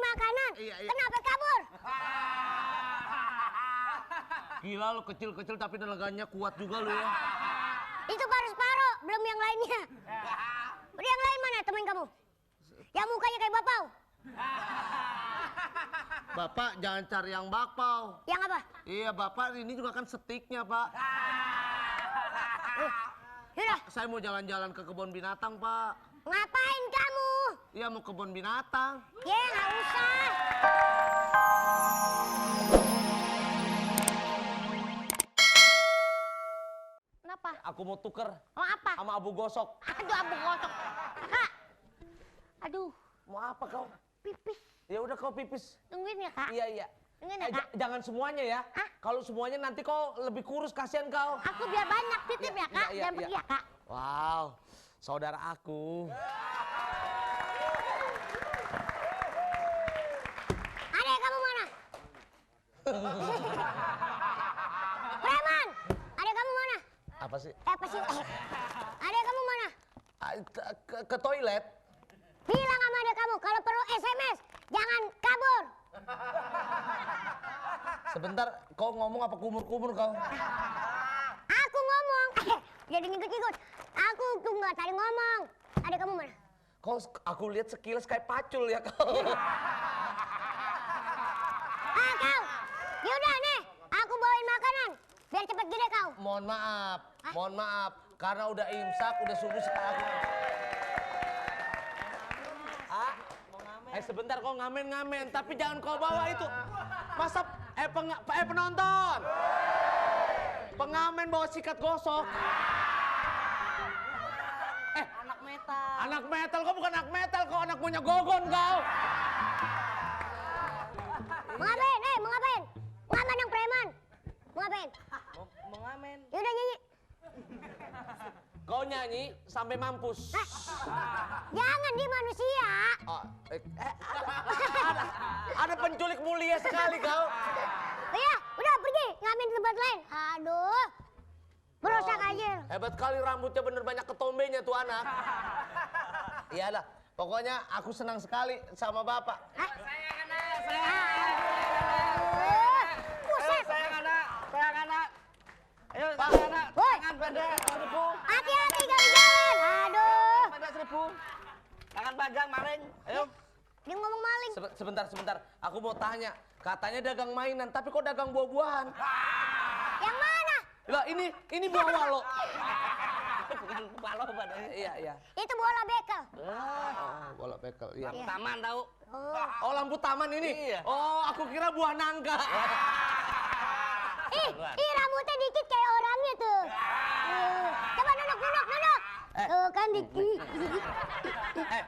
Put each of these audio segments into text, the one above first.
makanan. Iya. Kenapa kabur? Gila lu, kecil-kecil tapi tenaganya kuat juga lu ya. Itu baru separuh, belum yang lainnya. Udah yang lain mana temen kamu? Yang mukanya kayak bapau. Bapak jangan cari yang bakpao. Yang apa? Iya, Bapak ini juga kan stiknya, Pak. Yaudah. Pak, saya mau jalan-jalan ke kebun binatang, Pak. Ngapain kamu? Iya, mau kebun binatang. Ya, nggak usah. Kenapa? Aku mau tuker Mau apa? sama abu gosok. Aduh, abu gosok. Kak. Aduh, Mau apa kau? pipis. Ya udah kau pipis. Tungguin ya, Kak. Iya. Tungguin ya, Kak. Jangan semuanya ya. Hah? Kalau semuanya nanti kau lebih kurus, kasihan kau. Aku biar banyak titip ya, Kak. Iya, Jangan pergi ya, Kak. Wow, saudara aku. Adek, kamu mana? Preman! Adek kamu mana? Apa sih? Apa sih? Adek kamu mana? Ke toilet. Bilang sama adek kamu, kalau perlu SMS, jangan kabur. Sebentar, kau ngomong apa kumur-kumur kau? Aku ngomong. Jadi ngikut-ngikut. Aku tuh nggak tadi ngomong. Adek kamu mana? Aku lihat sekilas kayak pacul ya kau. Ah, kau. Yaudah nih, aku bawain makanan. Biar cepet gede kau. Mohon maaf, karena udah imsak, udah subuh sekarang. Sebentar kau ngamen, tapi jangan kau bawa itu. Masa penonton. Pengamen bawa sikat gosok. Anak metal. Anak metal, kau bukan anak metal, kau anak punya gogon kau. Mau ngapain? Mau ngapain? Ngamen yang preman. Mau ngapain? Mau ngamen. Yaudah nyanyi. Kau nyanyi sampai mampus. Jangan, dia manusia. Ada penculik mulia sekali kau. Ya, udah pergi ngamen ke tempat lain. Aduh, berusak aja. Hebat kali rambutnya, bener banyak ketombenya tuh anak. Iyalah, pokoknya aku senang sekali sama bapak. Buset. Sayang anak. Ayo, Pak. sayang anak. Woi. Tangan pada seribu. Hati-hati kalau jalan. Aduh. Pada seribu. Tangan pagang, maling. Ayo. Dia ngomong maling. Sebentar. Aku mau tanya. Katanya dagang mainan, tapi kok dagang buah-buahan? Yang mana? Lah ini buah walo. Bukan kepala pada. Iya. Itu bola bekel. Oh, bola bekel. Iya. Iya. Taman tahu. Oh. Oh, lampu taman ini? Iya. Oh, aku kira buah nangka. Ih, rambutnya dikit kayak orangnya tuh. Coba duduk. Tuh kan dikit.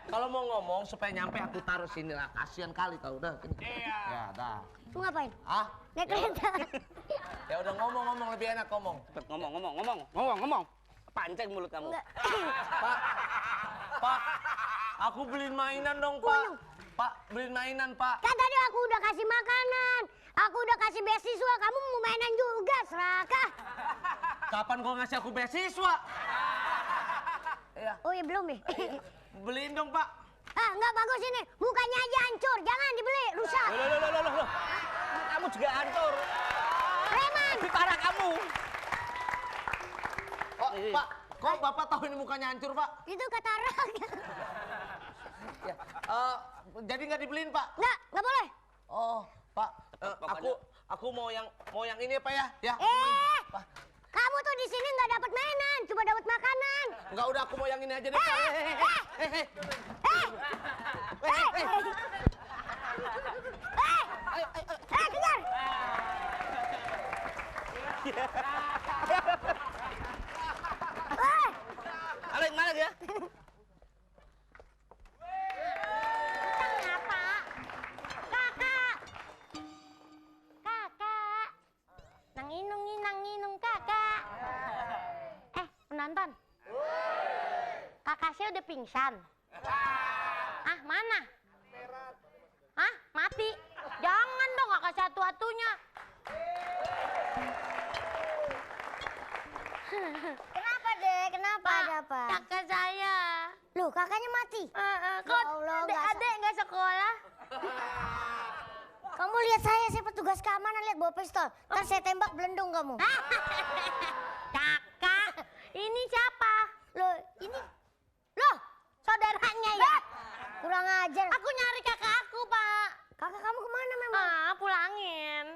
Kalau mau ngomong supaya nyampe aku taruh sini lah. Kasihan kali kau udah. Iya. Ya, dah. Mau ngapain? Ah, Naik kereta. ya udah ngomong lebih enak ngomong. Cepet ngomong. Pancing mulut kamu. Enggak. Pak, aku beliin mainan dong, Pak. Pak, beliin mainan, Pak. Kan tadi aku udah kasih makanan. Aku udah kasih beasiswa, kamu mau mainan juga, serakah. Kapan kau ngasih aku beasiswa? Iya. Oh ya belum ya? Beliin dong, Pak. Ah, nggak bagus ini. Mukanya aja hancur, jangan dibeli, rusak. Loh. Kamu juga hancur. Preman. Lebih parah kamu. Oh, Pak, kok Bapak tahu ini mukanya hancur, Pak? Itu katarak. Ya. Jadi nggak dibeliin, Pak? Nggak boleh. Oh, Pak, aku mau yang ini ya, Pak ya? Ya. Pak. Kamu tuh di sini nggak dapat mainan, cuma dapat makanan. Enggak, udah aku mau yang ini aja deh, Pak. Kejar. Maling ya. Kenapa? Kakak. Nanginung kakak. Penonton. Kakak saya udah pingsan. Ah, mana? Hah? Mati? Jangan dong, kakak satu-satunya. Kenapa, Dek? Kenapa? Ada apa? Kakak saya. Loh, kakaknya mati? Kok Allah, adek nggak sekolah? Kamu lihat saya petugas keamanan, lihat bawa pistol. Ntar saya tembak belendung kamu. Kakak, ini siapa? Loh, ini... Loh, saudaranya ya? Kurang ajar. Aku nyari kakak aku, Pak. Kakak kamu kemana memang? Pulangin.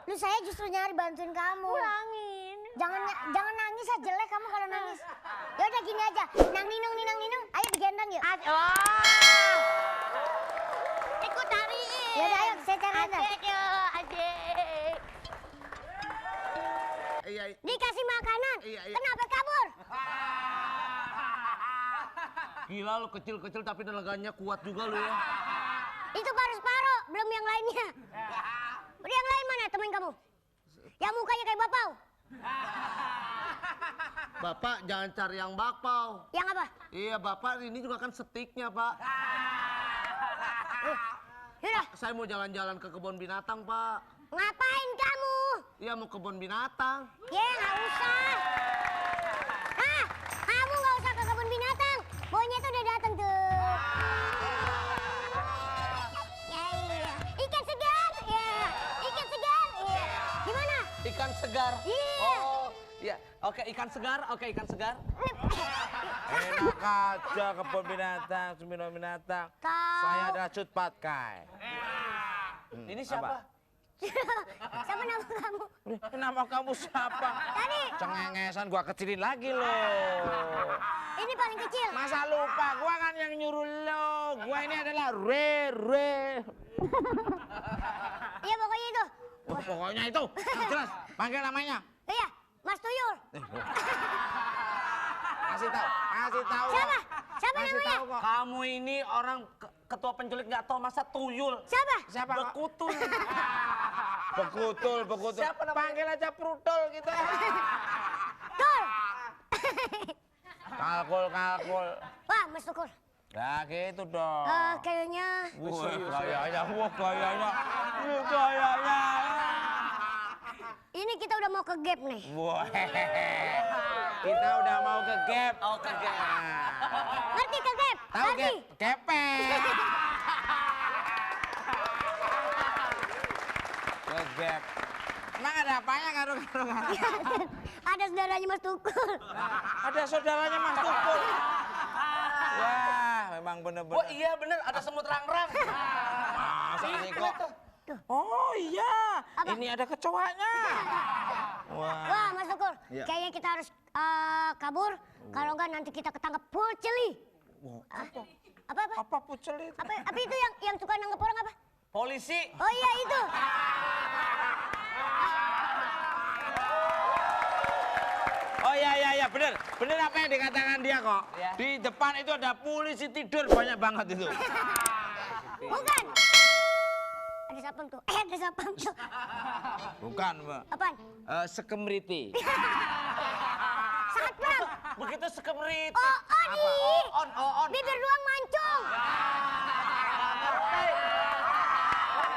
Lu saya justru nyari bantuin kamu. Pulangin. Jangan nangis ya, jelek kamu kalau nangis. Ya udah gini aja, ninang ninung, ayo digendong yuk. Ikut cariin. Ya udah ayo saya cari aja. Adik, yuk, adik. Iya. Dikasih makanan, Iya. kenapa kabur? Gila lu kecil-kecil tapi tenaganya kuat juga lu ya. Itu baru separuh, belum yang lainnya. Udah yang lain mana temen kamu? Yang mukanya kayak bapau. Bapak jangan cari yang bakpao. Yang apa? Iya bapak ini juga kan setiknya pak. Yaudah, Saya mau jalan-jalan ke kebun binatang pak. ngapain kamu? Iya mau kebun binatang. Ya nggak usah. Hah, kamu nggak usah ke kebun binatang. Boynya tuh udah datang tuh. Ya iya. Ikan segar. Ya, ikan segar. Iya. Gimana? Ikan segar. Iya. Oh iya. Oke ikan segar. Oke ikan segar. Enak aja kebun binatang, kebun binatang. Kau. Saya ada Cut Patkai. Ini siapa? Siapa nama kamu? Nama kamu siapa? Tadi. Cengengesan gua kecilin lagi loh. Ini paling kecil. Masa lupa, gua kan yang nyuruh lo. Gua ini adalah Re. Iya pokoknya itu. Oh, pokoknya itu. Yang jelas, panggil namanya. Iya, Mas Tuyul. Kasih tahu. Siapa? Siapa Kasih namanya? tahu kok. Kamu ini orang ketua penculik nggak tahu masa tuyul. Siapa? Siapa kok? Bekutul. Bekutul. Siapa namanya? Panggil aja Prudol gitu. Tul. Kalkul. Wah, Mas Tukul. Ya gitu dong. Kayaknya Gayanya. ini kita udah mau ke gap nih. Wah, kita udah mau ke gap. Oh ke gap. Ngerti ke gap? Tahu Ngerti? gap? Gepek. Ke gap. Emang ada apanya karo-karo? Ada saudaranya Mas Tukul. Ada saudaranya Mas Tukul. Wah, memang Oh bener-bener. iya bener ada semut rang-rang. Masa sih kok? Tuh. Oh iya, Apa? ini ada kecoanya. Wah. Wah, Mas Tukul. Iya. Kayaknya kita harus kabur. Kalau enggak nanti kita ketangkep poceli. Apa? Apa? Apa pucel itu? Apa itu yang suka nanggep orang apa? Polisi. Oh iya itu. Oh iya bener apa yang dikatakan dia kok. Iya. Di depan itu ada polisi tidur banyak banget itu. Bukan. Ada sapam tuh. Ada sapam tuh. Bukan Mbak. Apaan? Sekemriti. Satpam. Begitu sekemrit. Oh, nih. On. Bibir doang mancung.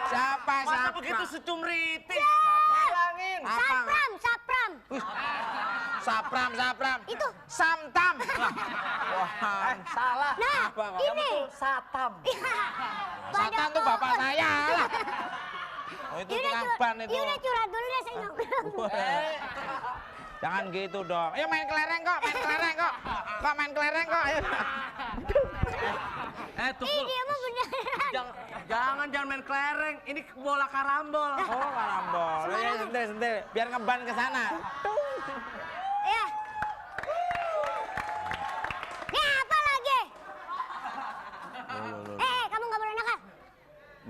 Siapa? Masa begitu secumriti? Ya. Bilangin. Apa? Sapram. Sapram. Itu. Samtam. Wah. Salah. Nah, Apa, Kak? ini. Satam. Satan tuh bapak saya lah. Oh itu tukang ban itu. Udah curhat dulu deh saya nongkrong. Jangan gitu dong. Ayo main kelereng kok. Kok main kelereng kok. Ayo. Tukul. Dia mah beneran. Jangan main kelereng. Ini bola karambol. Oh karambol. Ya sentil. Biar ngeban ke sana. Ya. Ini apa lagi? Kamu nggak boleh nakal.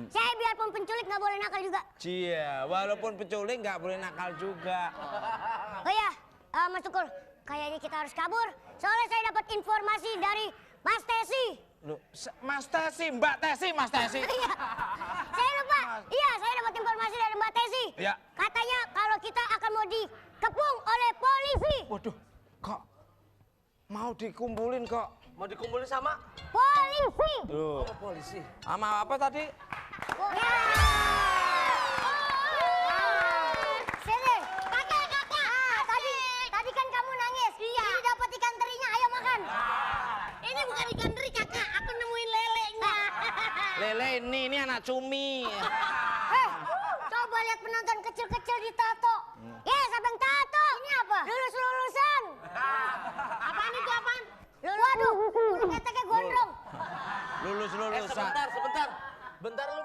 Saya biarpun penculik nggak boleh nakal juga. Cia, walaupun penculik nggak boleh nakal juga. Oh ya, Mas Tukul, kayaknya kita harus kabur. Soalnya saya dapat informasi dari Mas Tesi. Loh, Mas Tesi, Mbak Tesi, Mas Tesi. Iya, saya lupa. Iya, saya dapat informasi dari Mbak Tesi. Ya. Katanya kalau kita akan mau dikepung oleh polisi. Waduh, kok mau dikumpulin kok? Mau dikumpulin sama? Polisi. Loh, Polisi. sama apa tadi? Ya. Sini, kakak. Tadi kan kamu nangis. Iya. Ini dapat ikan terinya, ayo makan. Ini bukan ikan teri, kakak. Aku nemuin lelenya. cumi. Coba lihat penonton kecil-kecil di tato. Ya, siapa yang tato? Ini apa? Lulus-lulusan. Apaan itu apaan? Waduh, keteknya gondrong. Lulus-lulusan. Sebentar. Bentar lu.